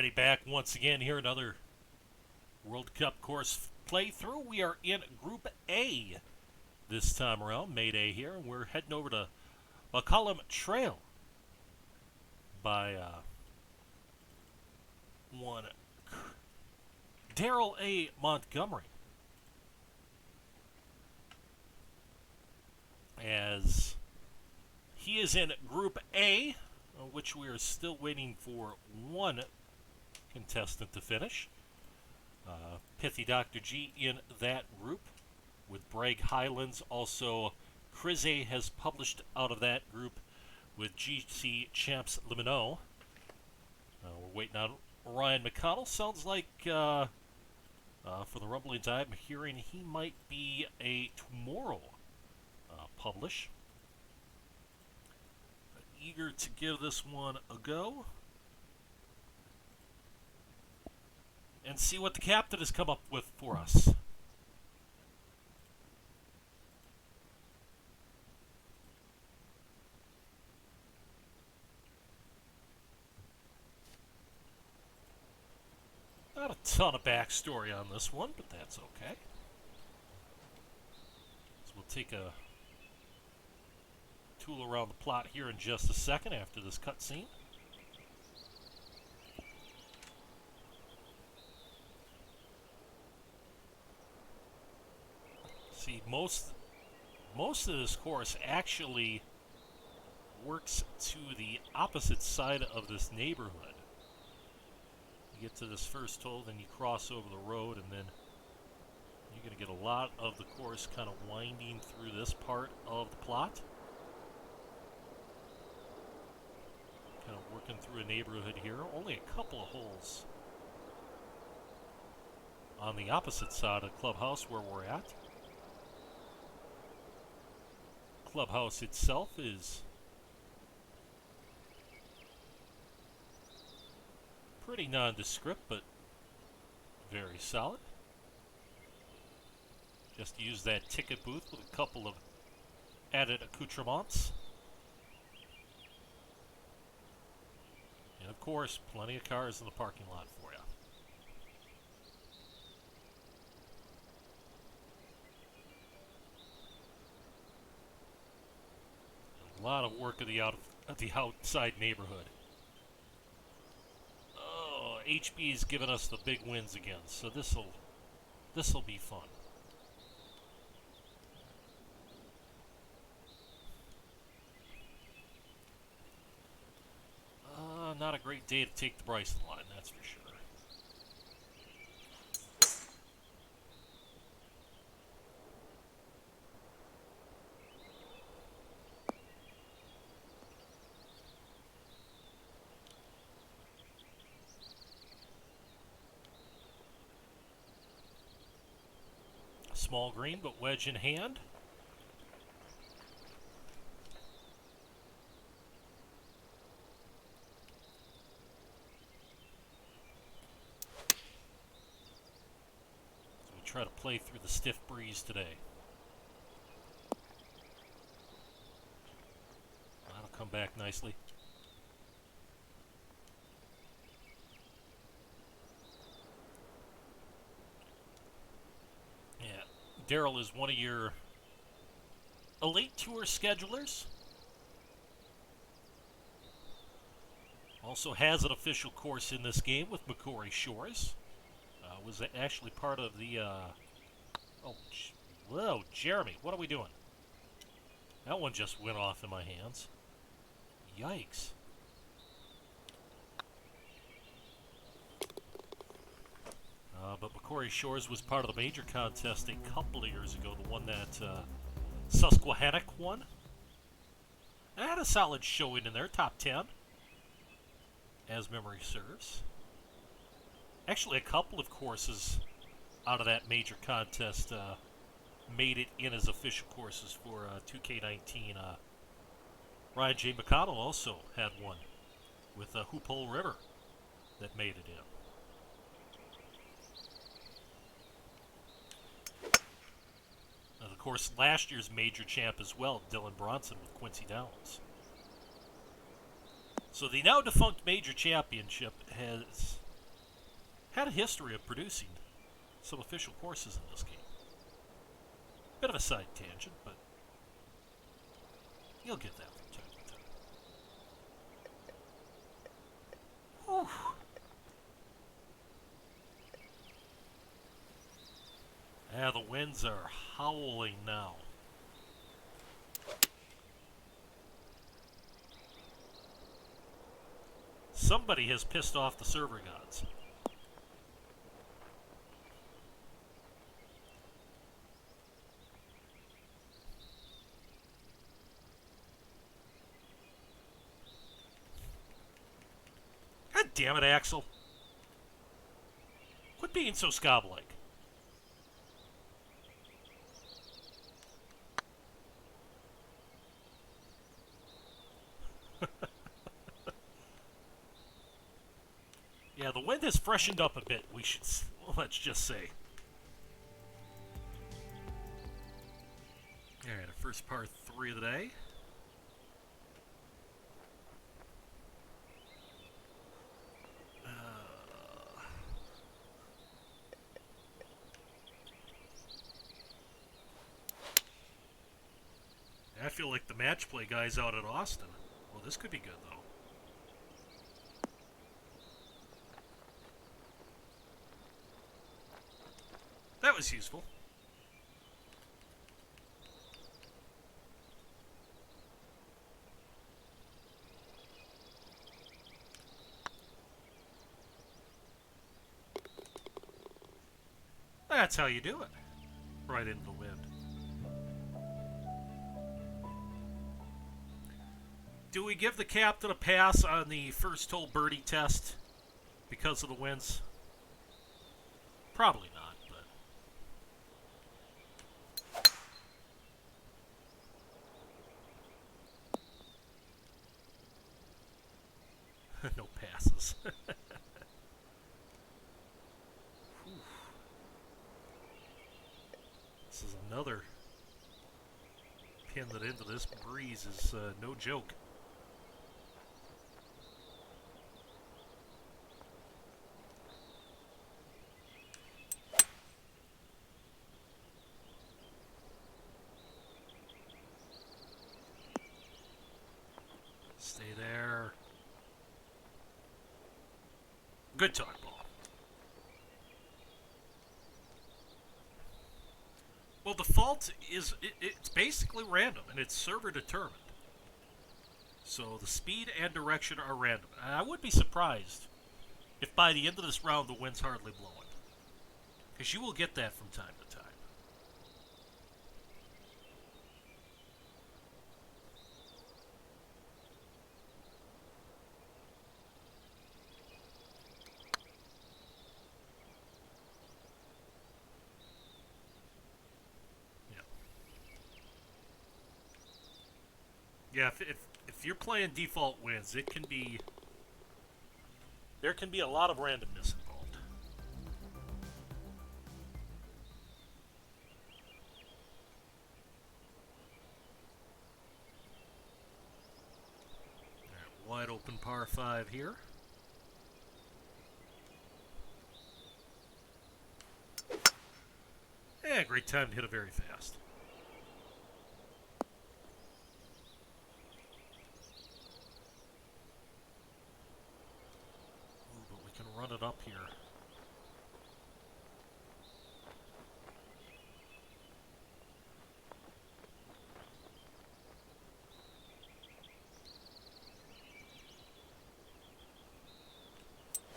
Alrighty, back once again here, another World Cup course playthrough. We are in Group A this time around, Mayday here, and we're heading over to Baculum Trail by one Daryl A. Montgomery. As he is in Group A, which we are still waiting for one contestant to finish. Pithy Dr. G in that group with Bragg Highlands. Also, Crize has published out of that group with GC Champs Limino. We're waiting on Ryan McConnell. Sounds like, for the rumblings I'm hearing, he might be a tomorrow publish. Eager to give this one a go and see what the captain has come up with for us. Not a ton of backstory on this one, but that's okay. So we'll take a tool around the plot here in just a second after this cutscene. See, most of this course actually works to the opposite side of this neighborhood. You get to this first toll, then you cross over the road, and then you're going to get a lot of the course kind of winding through this part of the plot. Kind of working through a neighborhood here. Only a couple of holes on the opposite side of the clubhouse where we're at. Clubhouse itself is pretty nondescript, but very solid. Just use that ticket booth with a couple of added accoutrements. And of course, plenty of cars in the parking lot for you. A lot of work of the outside neighborhood. Oh, HB's giving us the big wins again, so this'll be fun. Not a great day to take the Bryson line, that's for sure. Small green, but wedge in hand. Try to play through the stiff breeze today. That'll come back nicely. Yeah, Daryl is one of your elite tour schedulers. Also has an official course in this game with Macquarie Shores. Was actually part of the, whoa, Jeremy, what are we doing? That one just went off in my hands. Yikes. But Macquarie Shores was part of the major contest a couple of years ago, the one that Susquehannock won. It had a solid showing in there, top 10, as memory serves. Actually, a couple of courses out of that major contest made it in as official courses for 2K19. Ryan J. McConnell also had one with Hoop Hole River that made it in. Of course, last year's major champ as well, Dylan Bronson with Quincy Downs. So the now defunct major championship has had a history of producing some official courses in this game. Bit of a side tangent, but you'll get that from time to time. Whew. Yeah, the winds are howling now. Somebody has pissed off the server gods. God damn it, Axel. Quit being so scob-like. Yeah, the wind has freshened up a bit, let's just say. Alright, our first par 3 of the day. I feel like the match play guy's out at Austin. Well, this could be good, though. That was useful. That's how you do it. Right into the wind. Do we give the captain a pass on the first hole birdie test because of the winds? Probably not, but... no passes. This is another pin that into this breeze is no joke. Stay there. Good talk, ball. Well, the fault is it's basically random, and it's server determined. So the speed and direction are random. I would be surprised if by the end of this round the wind's hardly blowing. Because you will get that from time to time. Yeah, if you're playing default wins, it can be... There can be a lot of randomness involved. All right, wide open par 5 here. Yeah, great time to hit it very fast. Run it up here.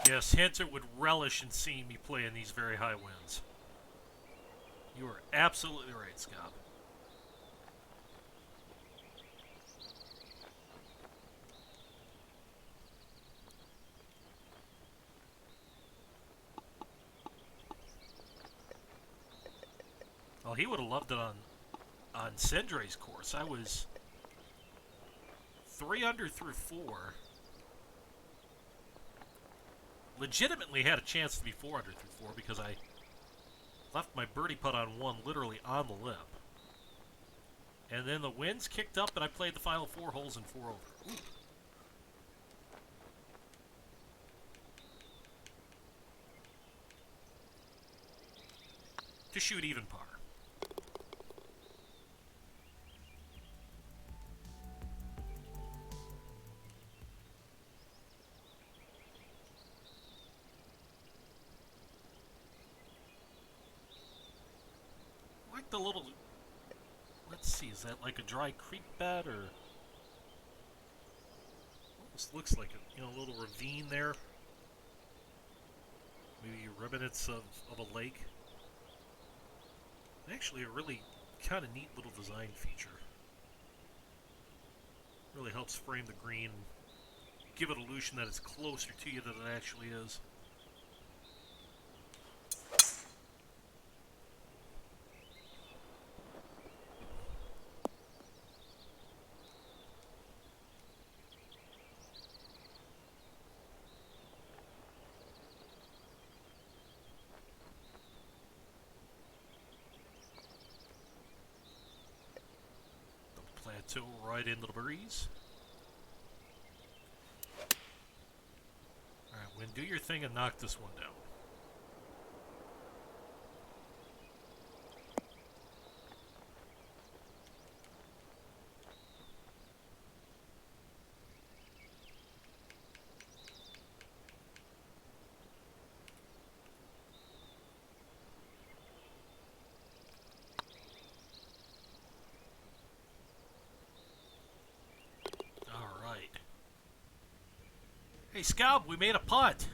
Yes, Hunter would relish in seeing me play in these very high winds. You are absolutely right, Scott. Well, he would have loved it on Cendre's course. I was 3 under through 4. Legitimately had a chance to be 4 under through 4 because I left my birdie putt on 1 literally on the lip. And then the winds kicked up and I played the final 4 holes in 4 over. Ooh. to shoot even par. Like the little, let's see, is that like a dry creek bed or almost looks like a little ravine there. Maybe remnants of a lake. Actually, a really kind of neat little design feature. Really helps frame the green, give it an illusion that it's closer to you than it actually is. Plateau right into the breeze. Alright, Wynn, do your thing and knock this one down. Hey, Scout, we made a putt.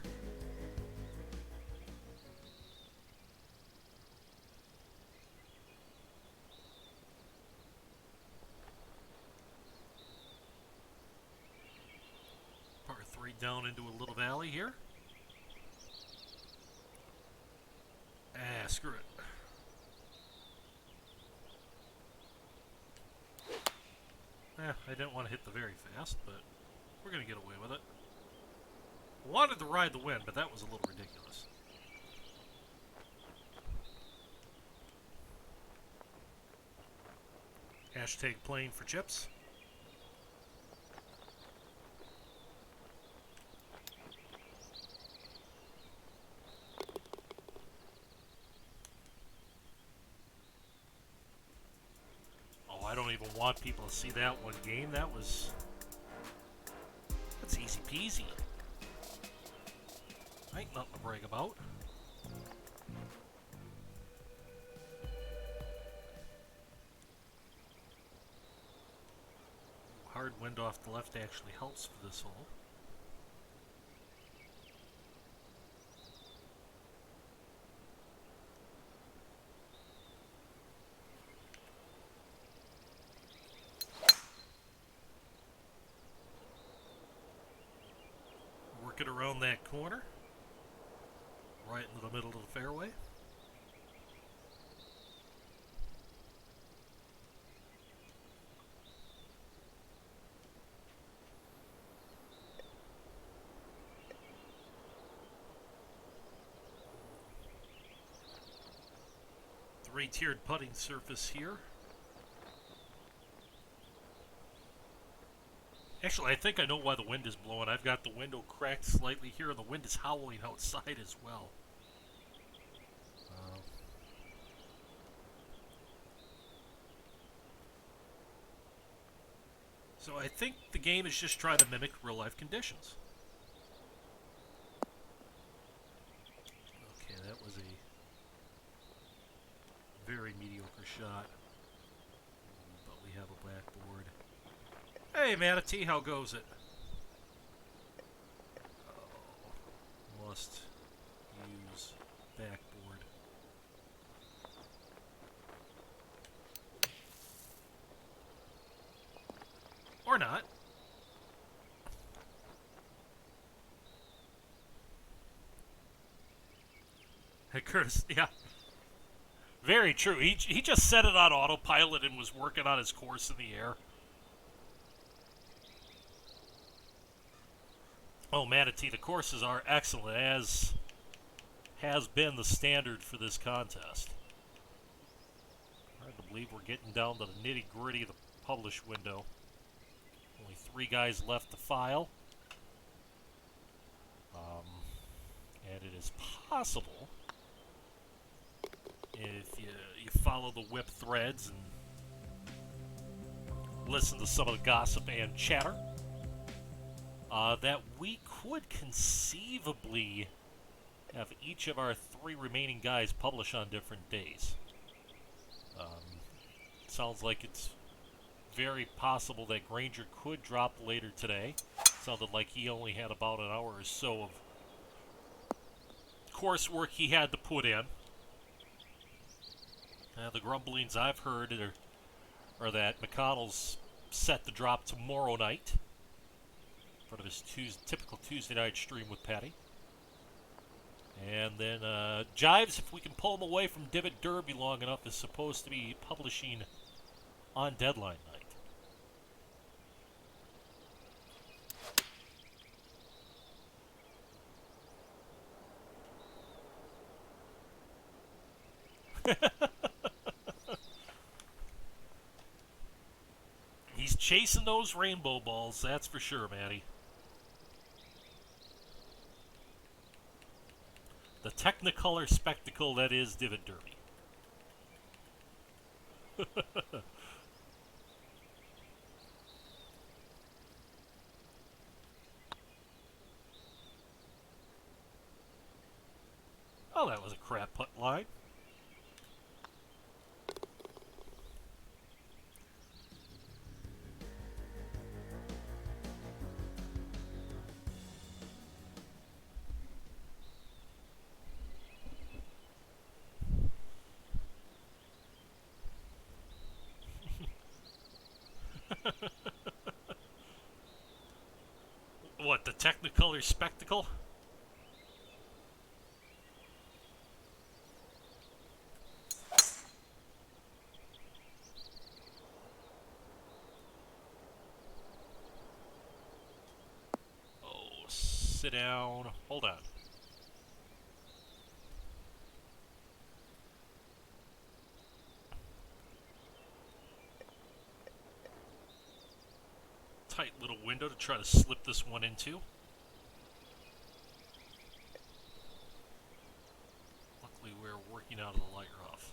Par 3 down into a little valley here. Screw it. I didn't want to hit the very fast, but we're going to get away with it. Wanted to ride the wind, but that was a little ridiculous. Hashtag playing for chips. Oh, I don't even want people to see that one game. That's easy peasy. Ain't nothing to brag about. Hard wind off the left actually helps for this hole. Work it around that corner. Right into the middle of the fairway. Three-tiered putting surface here. Actually, I think I know why the wind is blowing. I've got the window cracked slightly here, and the wind is howling outside as well. So I think the game is just trying to mimic real-life conditions. Okay, that was a very mediocre shot. But we have a blackboard. Hey, Manatee, how goes it? Oh, must use backboard. Or not. Hey, Curtis, yeah. Very true. He just set it on autopilot and was working on his course in the air. Oh, Manatee, the courses are excellent, as has been the standard for this contest. Hard to believe we're getting down to the nitty-gritty of the publish window. Only 3 guys left to file. And it is possible if you follow the whip threads and listen to some of the gossip and chatter, that we could conceivably have each of our 3 remaining guys publish on different days. Sounds like it's very possible that Granger could drop later today. Sounded like he only had about an hour or so of coursework he had to put in. The grumblings I've heard are that McConnell's set to drop tomorrow night for his typical Tuesday night stream with Patty. And then Jives, if we can pull him away from Divot Derby long enough, is supposed to be publishing on deadline night. He's chasing those rainbow balls, that's for sure, Matty. The Technicolor spectacle that is Divot Derby. Oh, that was a crap putt line. What, the Technicolor spectacle? Oh, sit down. Hold on. Tight little window to try to slip this one into. Luckily, we're working out of the light rough.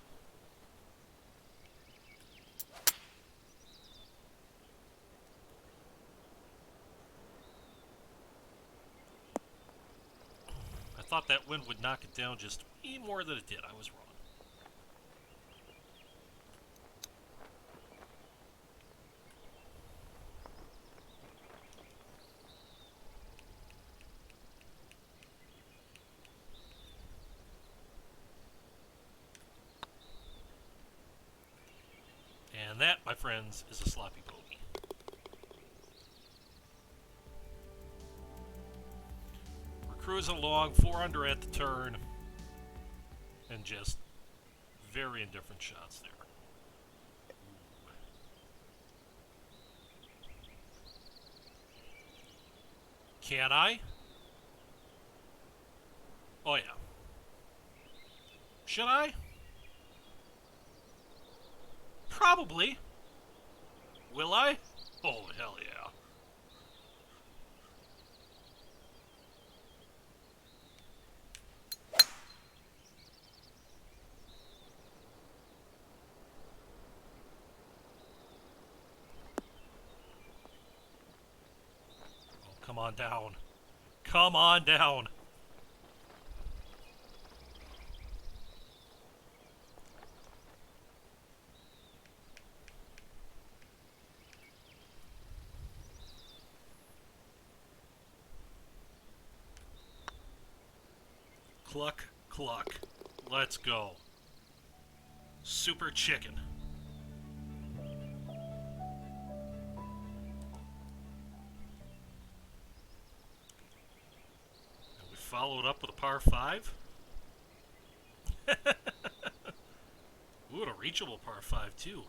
I thought that wind would knock it down just way more than it did. I was wrong. And that, my friends, is a sloppy bogey. We're cruising along, 4 under at the turn, and just very indifferent shots there. Can I? Oh yeah. Should I? Probably. Will I? Oh, hell yeah. Oh, come on down. Come on down. Cluck, cluck. Let's go. Super chicken. And we followed up with a par 5. Ooh, and a reachable par 5 too.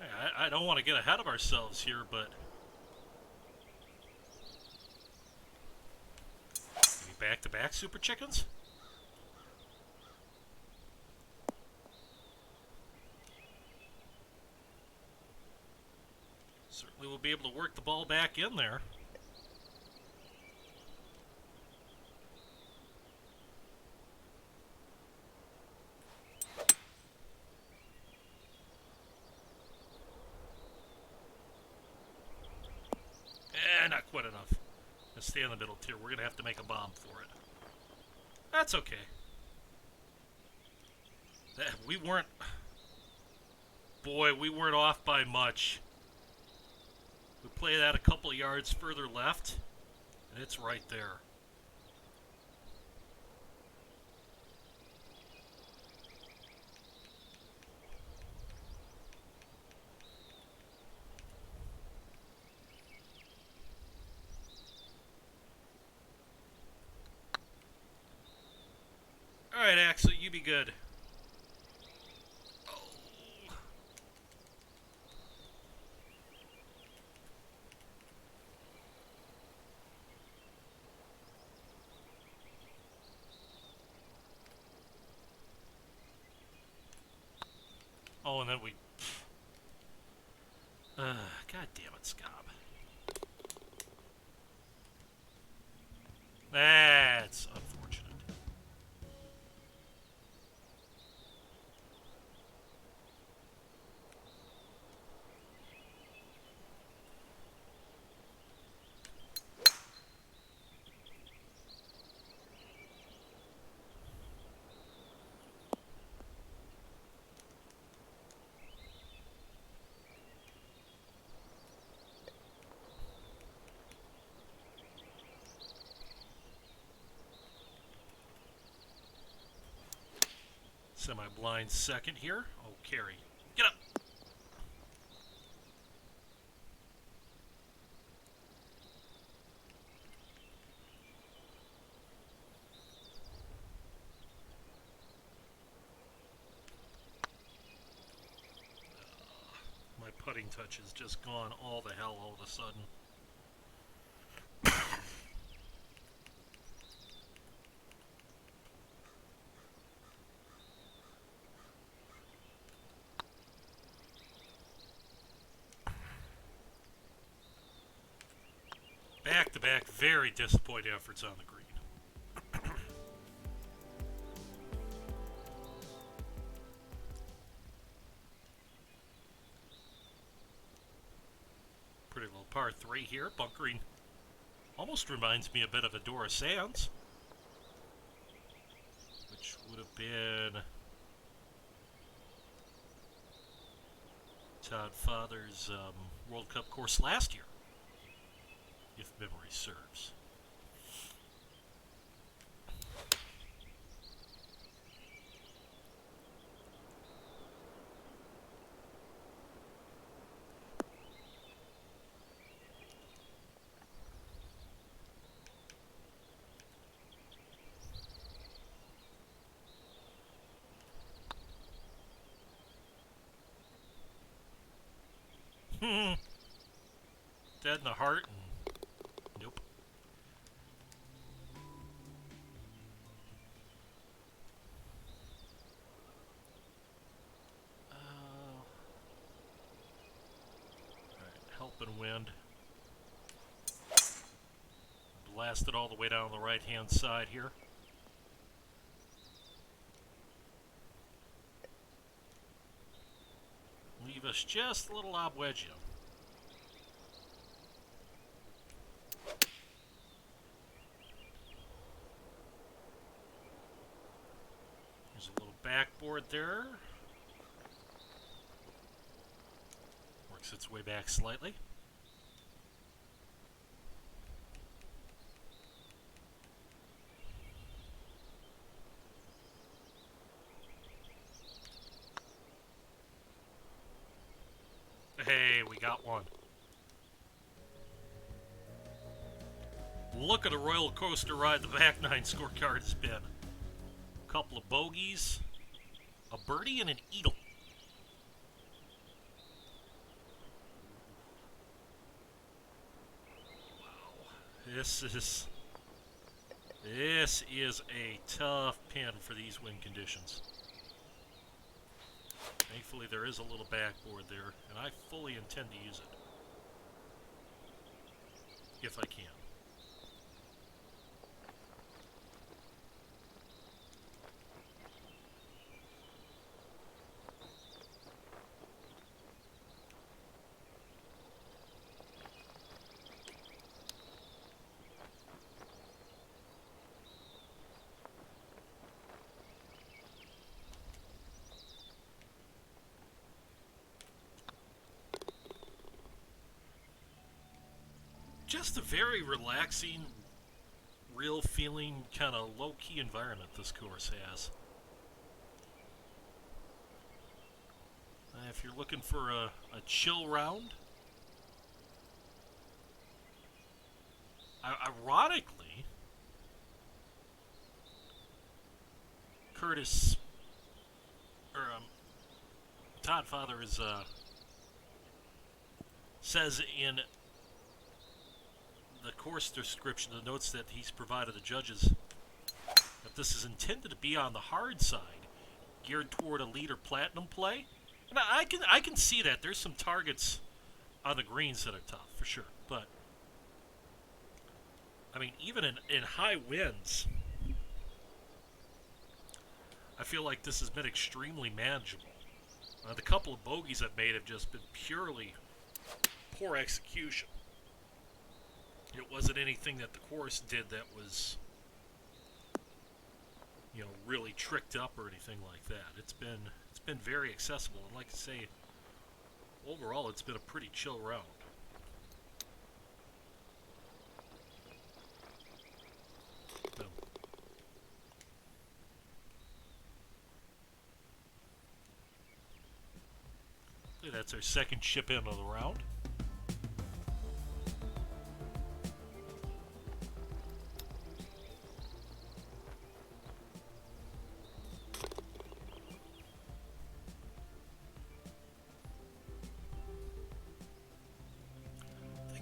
Hey, I don't want to get ahead of ourselves here, but back-to-back super chickens? Certainly we'll be able to work the ball back in there. stay in the middle tier. We're going to have to make a bomb for it. That's okay. We weren't... Boy, we weren't off by much. We play that a couple of yards further left, and it's right there. Alright, Axel, you be good. Oh, and then we... God damn it, Scob. That's unfortunate. Semi-blind second here. Oh, carry. Get up! My putting touch has just gone all the hell all of a sudden. Back-to-back, very disappointing efforts on the green. Pretty little par 3 here. Bunkering almost reminds me a bit of Adora Sands, which would have been Todd Father's World Cup course last year, if memory serves. Dead in the heart and nope. Alright, help and wind. Blasted all the way down the right hand side here. Leave us just a little lob wedge in. There's a little backboard there. Works its way back slightly. Hey, we got one. Look at a roller coaster ride the back nine scorecard has been. A couple of bogeys, a birdie, and an eagle. Wow. This is a tough pin for these wind conditions. Thankfully, there is a little backboard there, and I fully intend to use it. If I can. Just a very relaxing, real feeling, kind of low-key environment this course has. If you're looking for a chill round, ironically, Curtis, or toddfather is says in the course description, the notes that he's provided the judges, that this is intended to be on the hard side, geared toward elite or platinum play. And I can see that. There's some targets on the greens that are tough, for sure. But, I mean, even in high winds, I feel like this has been extremely manageable. The couple of bogeys I've made have just been purely poor execution. It wasn't anything that the course did that was, you know, really tricked up or anything like that. It's been very accessible, and like I say, overall it's been a pretty chill round. That's our second chip in of the round.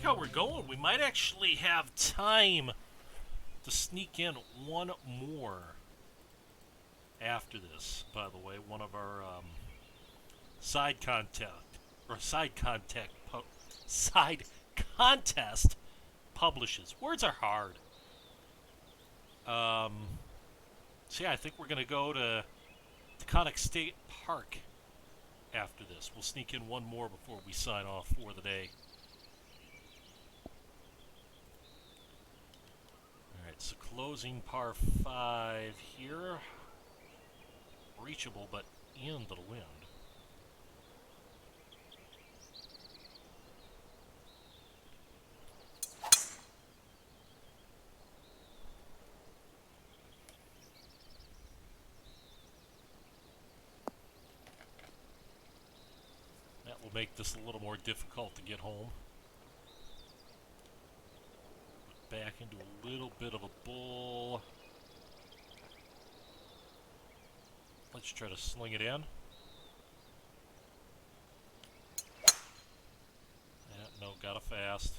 How we're going, we might actually have time to sneak in one more after this. By the way, one of our side contest publishes. Words are hard. So yeah, I think we're gonna go to Taconic State Park after this. We'll sneak in one more before we sign off for the day. So closing par 5 here. Reachable, but into the wind. That will make this a little more difficult to get home. Back into a little bit of a bull. Let's try to sling it in. Yeah, no, got a fast.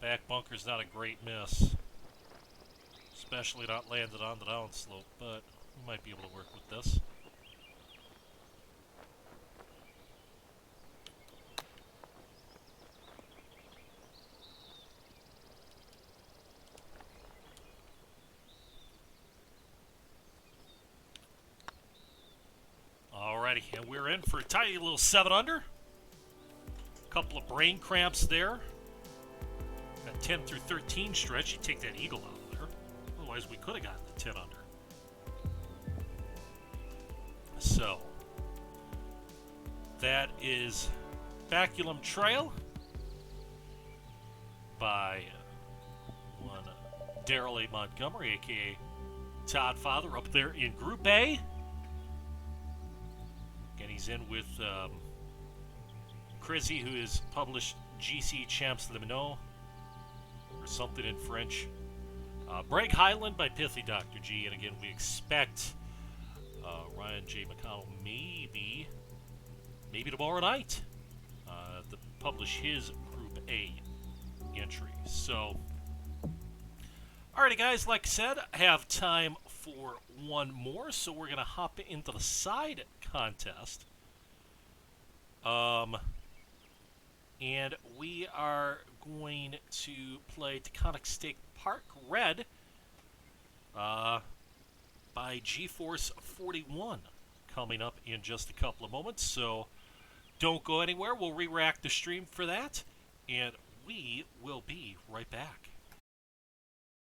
Back bunker's not a great miss. Especially not landed on the downslope, but we might be able to work with this. Alrighty, and we're in for a tiny little 7 under. Couple of brain cramps there. That 10 through 13 stretch, you take that eagle out of there. Otherwise, we could have gotten the 10 under. So, that is Baculum Trail by one Darrell A. Montgomery, a.k.a. toddfather, up there in Group A. And he's in with Crizzy, who has published GC Champs Le Minot, or something in French. Bragg Highland by Pithy Dr. G. And again, we expect Ryan J. McConnell maybe tomorrow night to publish his Group A entry. So, alrighty guys, like I said, I have time for one more, so we're going to hop into the side contest. And we are going to play Taconic State Park Red by GeForce 41 coming up in just a couple of moments. So don't go anywhere. We'll re-rack the stream for that, and we will be right back.